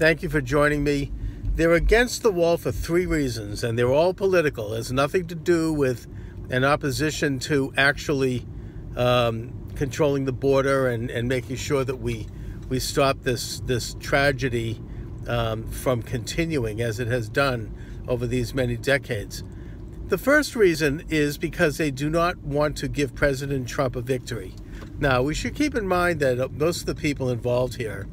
Thank you for joining me. They're against the wall for three reasons, and they're all political. It has nothing to do with an opposition to actually controlling the border and making sure that we stop this tragedy from continuing as it has done over these many decades. The first reason is because they do not want to give President Trump a victory. Now, we should keep in mind that most of the people involved here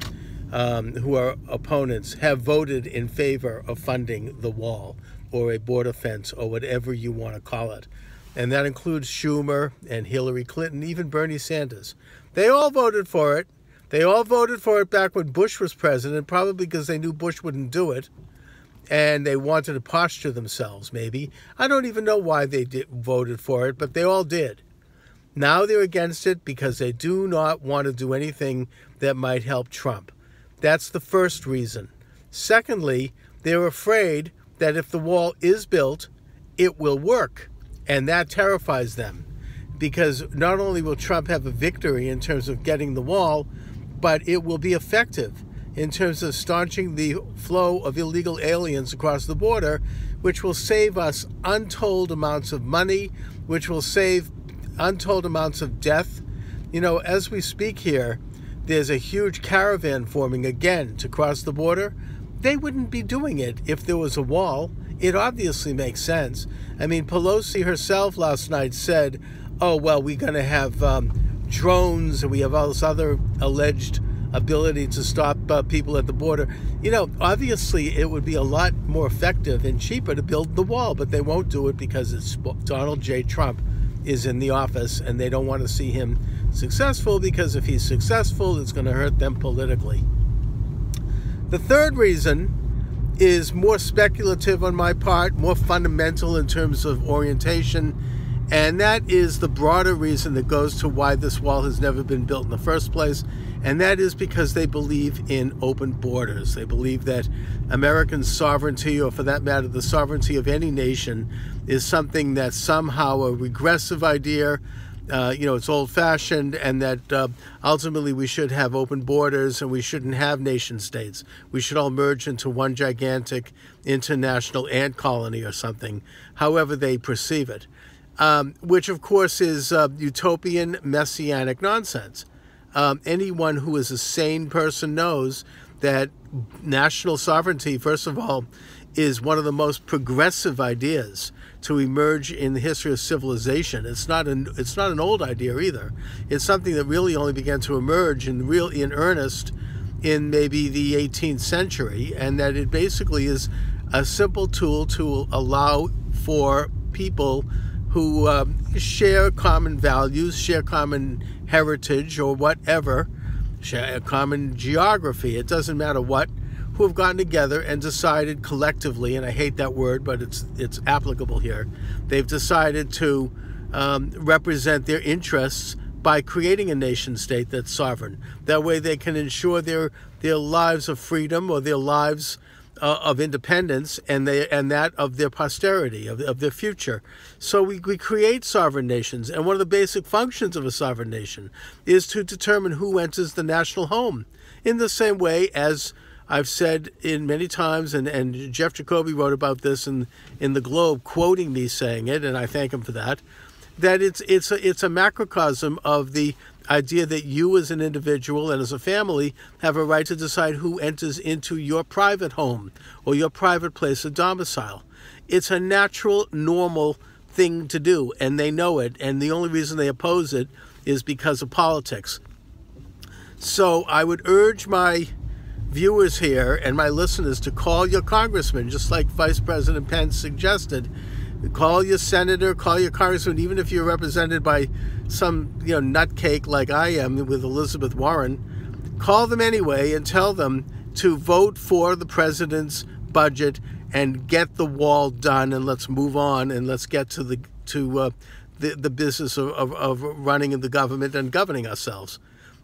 who are opponents have voted in favor of funding the wall or a border fence or whatever you want to call it. And that includes Schumer and Hillary Clinton, even Bernie Sanders. They all voted for it. They all voted for it back when Bush was president, probably because they knew Bush wouldn't do it. And they wanted to posture themselves, maybe. I don't even know why they voted for it, but they all did. Now they're against it because they do not want to do anything that might help Trump. That's the first reason. Secondly, they're afraid that if the wall is built, it will work. And that terrifies them because not only will Trump have a victory in terms of getting the wall, but it will be effective in terms of staunching the flow of illegal aliens across the border, which will save us untold amounts of money, which will save untold amounts of death. You know, as we speak here, there's a huge caravan forming again to cross the border. They wouldn't be doing it if there was a wall. It obviously makes sense. I mean, Pelosi herself last night said, oh, well, we're going to have drones and we have all this other alleged ability to stop people at the border. You know, obviously it would be a lot more effective and cheaper to build the wall, but they won't do it because it's Donald J. Trump is in the office and they don't want to see him successful because if he's successful, it's going to hurt them politically. The third reason is more speculative on my part, more fundamental in terms of orientation, and that is the broader reason that goes to why this wall has never been built in the first place, and that is because they believe in open borders. They believe that American sovereignty, or for that matter, the sovereignty of any nation, is something that's somehow a regressive idea. It's old-fashioned, and that ultimately we should have open borders and we shouldn't have nation states. We should all merge into one gigantic international ant colony or something, however they perceive it, which, of course, is utopian, messianic nonsense. Anyone who is a sane person knows that national sovereignty, first of all, is one of the most progressive ideas to emerge in the history of civilization. It's not an old idea either. It's something that really only began to emerge in earnest in maybe the 18th century, and that it basically is a simple tool to allow for people who share common values, share common heritage or whatever, share a common geography, it doesn't matter what, who have gotten together and decided collectively, and I hate that word, but it's applicable here, they've decided to represent their interests by creating a nation state that's sovereign. That way they can ensure their lives of freedom or their lives of independence and that of their posterity, of their future. So we create sovereign nations, and one of the basic functions of a sovereign nation is to determine who enters the national home. In the same way as I've said in many times, and Jeff Jacoby wrote about this in the Globe, quoting me saying it, and I thank him for that, that it's a macrocosm of the idea that you as an individual and as a family have a right to decide who enters into your private home or your private place of domicile. It's a natural, normal thing to do, and they know it, and the only reason they oppose it is because of politics. So I would urge my viewers here and my listeners to call your congressman, just like Vice President Pence suggested. Call your senator, call your congressman, even if you're represented by some nutcake like I am with Elizabeth Warren. Call them anyway and tell them to vote for the president's budget and get the wall done, and let's move on and let's get to the business of running in the government and governing ourselves.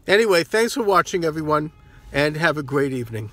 Anyway, thanks for watching, everyone, and have a great evening.